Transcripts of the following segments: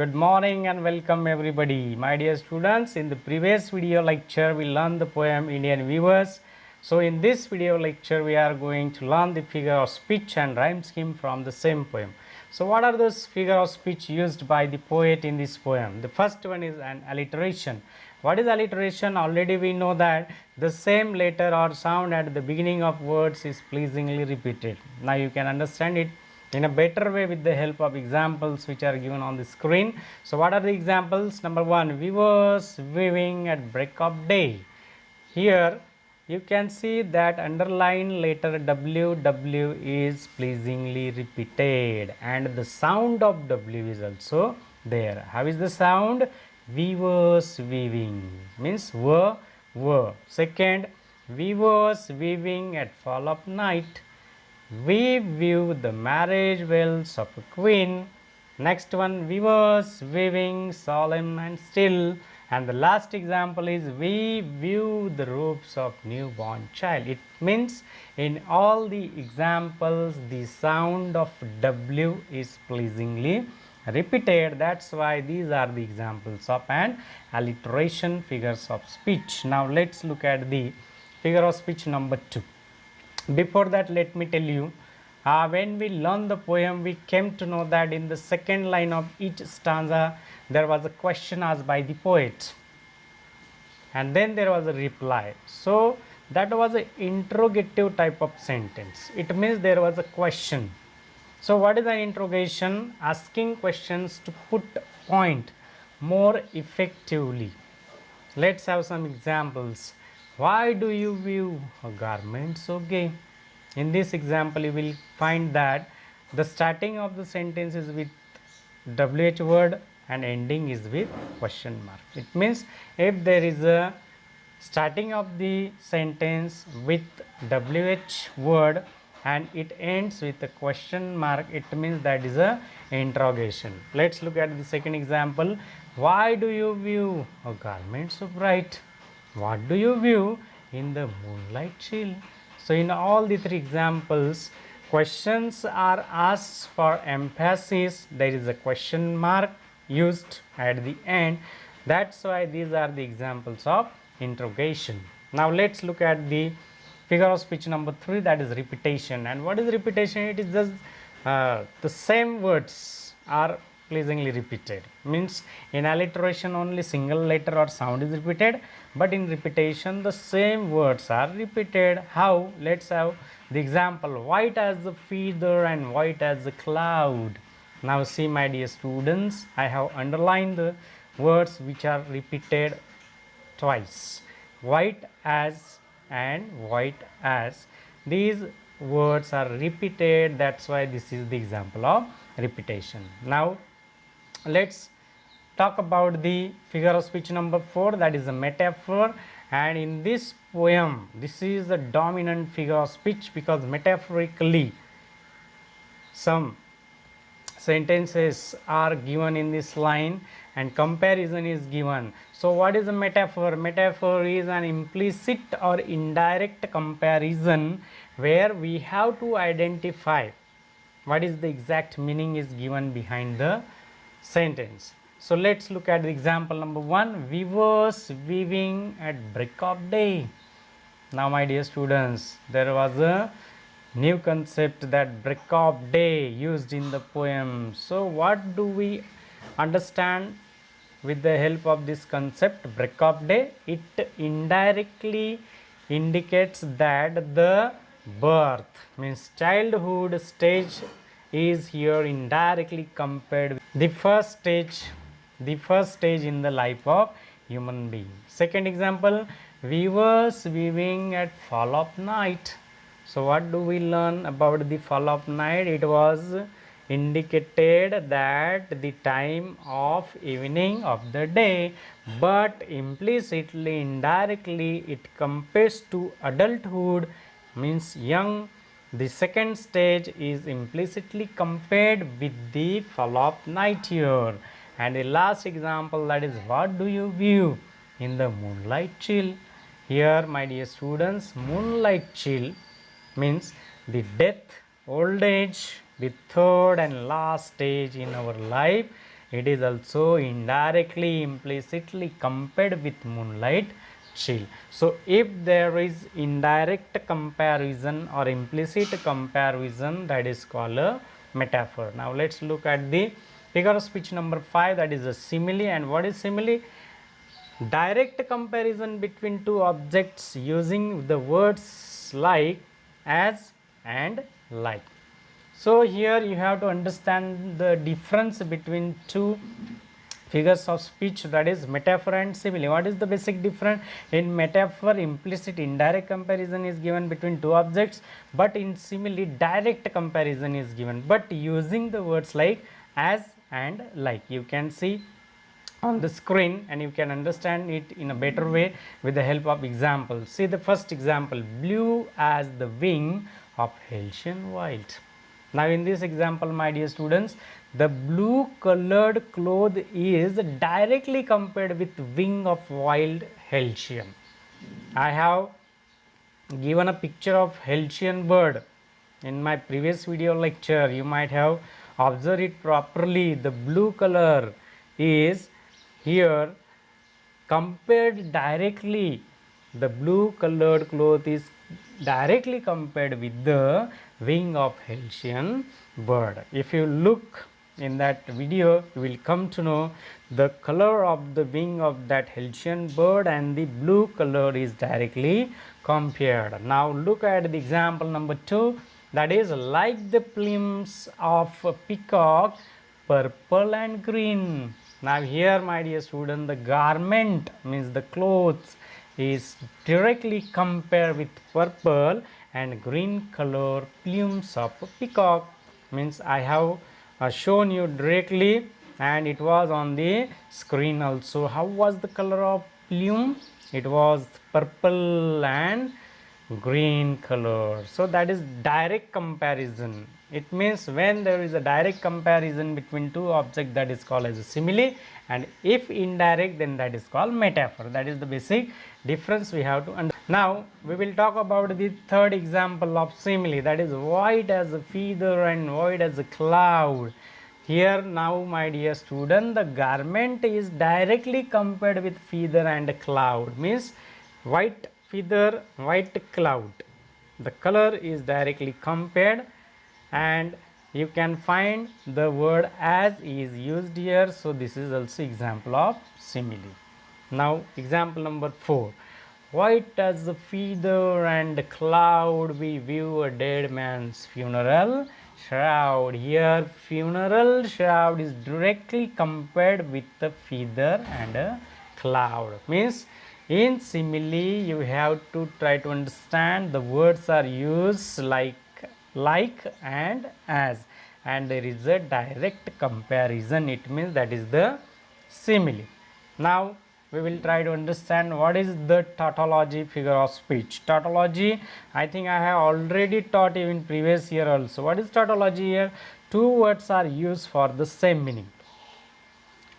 Good morning and welcome everybody. My dear students, in the previous video lecture we learned the poem Indian Weavers. So in this video lecture we are going to learn the figure of speech and rhyme scheme from the same poem. So what are those figure of speech used by the poet in this poem? The first one is an alliteration. What is alliteration? Already we know that the same letter or sound at the beginning of words is pleasingly repeated. Now you can understand it in a better way with the help of examples which are given on the screen. So what are the examples? Number one, weavers weaving at break of day. Here you can see that underline letter W is pleasingly repeated and the sound of W is also there. How is the sound? Weavers weaving means were. Second, weavers weaving at fall of night. We view the marriage bells of a queen. Next one, weavers weaving solemn and still. And the last example is we view the robes of newborn child. It means in all the examples the sound of W is pleasingly repeated. That's why these are the examples of an alliteration figures of speech. Now let's look at the figure of speech number 2. Before that, let me tell you, when we learned the poem, we came to know that in the second line of each stanza, there was a question asked by the poet. And then there was a reply. So, that was an interrogative type of sentence. It means there was a question. So, what is an interrogation? Asking questions to put point more effectively. Let's have some examples. Why do you view a garment so gay? In this example, you will find that the starting of the sentence is with WH word and ending is with question mark. It means if there is a starting of the sentence with WH word and it ends with a question mark, it means that is a interrogation. Let's look at the second example. Why do you view a garment so bright? What do you view in the moonlight chill? So in all the three examples, questions are asked for emphasis. There is a question mark used at the end. That's why these are the examples of interrogation. Now let's look at the figure of speech number 3, that is repetition. And what is repetition? It is just the same words are pleasingly repeated. Means in alliteration only single letter or sound is repeated, but in repetition the same words are repeated. How? Let's have the example. White as the feather and white as the cloud. Now see, my dear students, I have underlined the words which are repeated twice. White as and white as. These words are repeated. That's why this is the example of repetition. Now let's talk about the figure of speech number 4, that is a metaphor. And in this poem, this is the dominant figure of speech because metaphorically some sentences are given in this line and comparison is given. So what is a metaphor? Metaphor is an implicit or indirect comparison where we have to identify what is the exact meaning is given behind the sentence. So let's look at the example number 1, weavers weaving at break of day. Now my dear students, there was a new concept, that break of day, used in the poem. So what do we understand with the help of this concept, break of day? It indirectly indicates that the birth means childhood stage is here indirectly compared with the first stage in the life of human being. Second example, weavers weaving at fall of night. So what do we learn about the fall of night? It was indicated that the time of evening of the day, but implicitly, indirectly it compares to adulthood, means young. The second stage is implicitly compared with the fall of night here. And the last example, that is what do you view in the moonlight chill? Here, my dear students, moonlight chill means the death, old age, the third and last stage in our life it is also indirectly, implicitly compared with moonlight chill. So if there is indirect comparison or implicit comparison, that is called a metaphor. Now let's look at the figure of speech number 5, that is a simile. And what is simile? Direct comparison between two objects using the words like, as and like. So here you have to understand the difference between two figures of speech, that is metaphor and simile. What is the basic difference? In metaphor, implicit indirect comparison is given between two objects, but in simile direct comparison is given, but using the words like, as and like. You can see on the screen and you can understand it in a better way with the help of examples. See the first example, blue as the wing of halcyon wild. Now in this example, my dear students, the blue colored cloth is directly compared with wing of wild halcyon. I have given a picture of halcyon bird in my previous video lecture. You might have observed it properly. The blue color is here compared directly, the blue colored cloth is directly compared with the wing of halcyon bird. If you look in that video, you will come to know the color of the wing of that halcyon bird and the blue color is directly compared. Now look at the example number 2, that is like the plumes of a peacock, purple and green. Now here, my dear student, the garment means the clothes is directly compared with purple and green color plumes of peacock. Means I have shown you directly and it was on the screen also. How was the color of plume? It was purple and green color. So that is direct comparison. It means when there is a direct comparison between two objects, that is called as a simile, and if indirect, then that is called metaphor. That is the basic difference we have to understand. Now we will talk about the third example of simile, that is white as a feather and white as a cloud. Here now, my dear student, the garment is directly compared with feather and cloud, means white feather, white cloud. The color is directly compared and you can find the word as is used here. So this is also example of simile. Now example number 4, white as a feather and cloud, we view a dead man's funeral shroud. Here funeral shroud is directly compared with the feather and a cloud. Means in simile you have to try to understand the words are used like and as, and there is a direct comparison. It means that is the simile. Now we will try to understand what is the tautology figure of speech. Tautology, I think I have already taught you in previous year also. What is tautology here? Two words are used for the same meaning.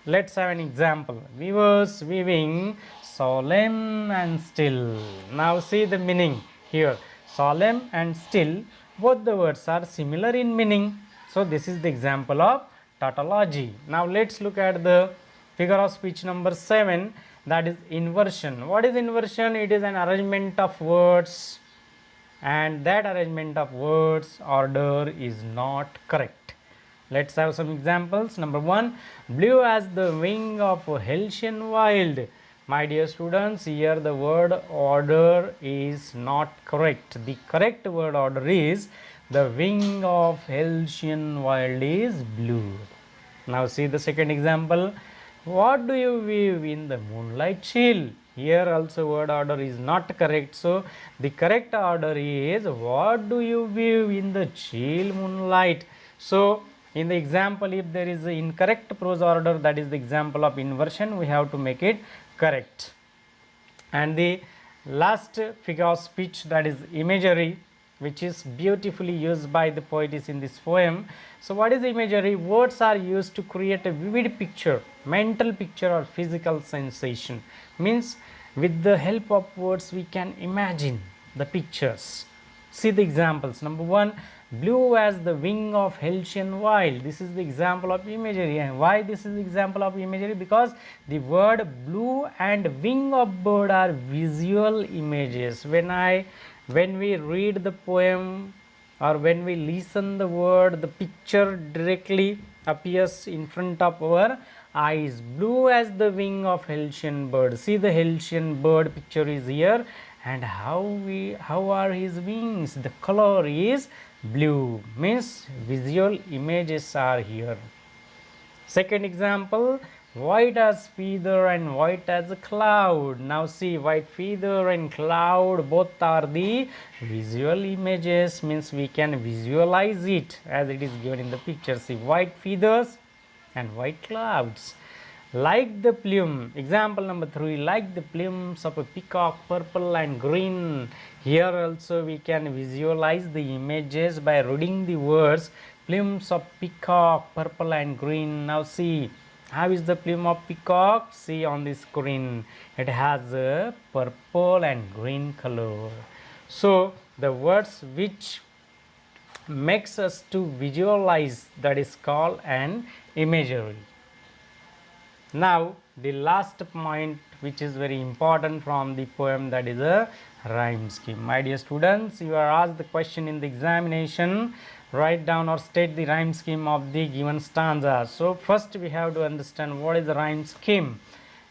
Let's have an example. Weavers weaving, solemn and still. Now see the meaning here. Solemn and still, both the words are similar in meaning. So this is the example of tautology. Now let's look at the figure of speech number 7, that is inversion. What is inversion? It is an arrangement of words, and that arrangement of words order is not correct. Let's have some examples. Number 1, blue as the wing of halcyon wild. My dear students, here the word order is not correct. The correct word order is the wing of halcyon wild is blue. Now see the second example. What do you weave in the moonlight chill? Here also word order is not correct. So the correct order is what do you weave in the chill moonlight? So in the example, if there is an incorrect prose order, that is the example of inversion, we have to make it correct. And the last figure of speech, that is imagery, which is beautifully used by the poetess in this poem. So what is imagery? Words are used to create a vivid picture, mental picture or physical sensation. Means with the help of words we can imagine the pictures. See the examples. Number 1, blue as the wing of halcyon wild. This is the example of imagery. And why this is the example of imagery? Because the word blue and wing of bird are visual images. When we read the poem or when we listen the word, the picture directly appears in front of our eyes. Blue as the wing of halcyon bird. See the halcyon bird picture is here, and how are his wings? The color is blue, means visual images are here. Second example, white as feather and white as a cloud. Now see, white feather and cloud both are the visual images, means we can visualize it as it is given in the picture. See, white feathers and white clouds. Like the plume, example number 3, like the plumes of a peacock, purple and green. Here also we can visualize the images by reading the words, plumes of peacock, purple and green. Now see, how is the plume of peacock? See on the screen, it has a purple and green color. So the words which makes us to visualize, that is called an imagery. Now the last point which is very important from the poem, that is a rhyme scheme. My dear students, you are asked the question in the examination, write down or state the rhyme scheme of the given stanza. So first we have to understand what is the rhyme scheme.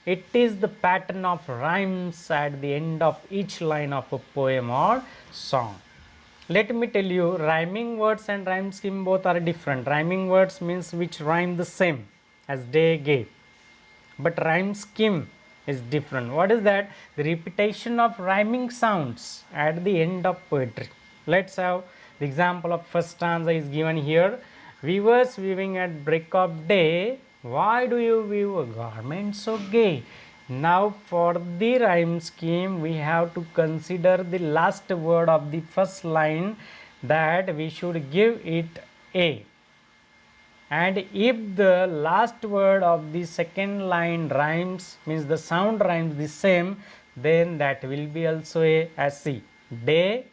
It is the pattern of rhymes at the end of each line of a poem or song. Let me tell you, rhyming words and rhyme scheme both are different. Rhyming words means which rhyme the same as day, gay. But rhyme scheme is different. What is that? The repetition of rhyming sounds at the end of poetry. Let's have the example of first stanza is given here. Weavers weaving at break of day, why do you weave a garment so gay? Now for the rhyme scheme we have to consider the last word of the first line, that we should give it a. And if the last word of the second line rhymes, means the sound rhymes the same, then that will be also a, as see, day,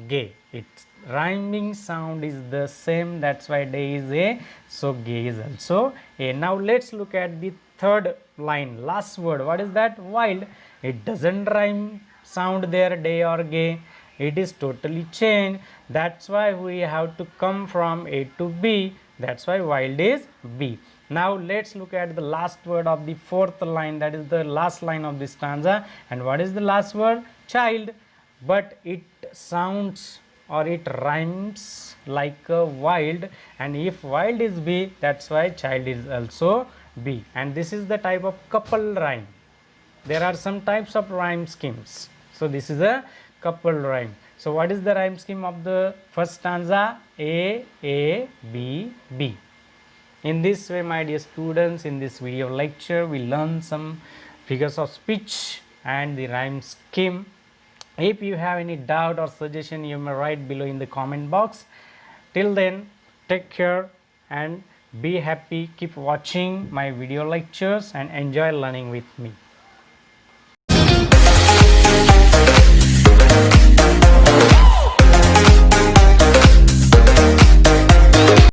gay. Its rhyming sound is the same, that's why day is a, so gay is also a. Now let's look at the third line, last word. What is that? Wild. It doesn't rhyme sound there, day or gay. It is totally changed. That's why we have to come from A to B. That's why wild is B. Now let's look at the last word of the fourth line, that is the last line of this stanza. And what is the last word? Child. But it sounds or it rhymes like a wild, and if wild is B, that's why child is also B. And this is the type of couple rhyme. There are some types of rhyme schemes. So this is a couple rhyme. So what is the rhyme scheme of the first stanza? A, B, B. In this way, my dear students, in this video lecture, we learn some figures of speech and the rhyme scheme. If you have any doubt or suggestion, you may write below in the comment box. Till then, take care and be happy. Keep watching my video lectures and enjoy learning with me.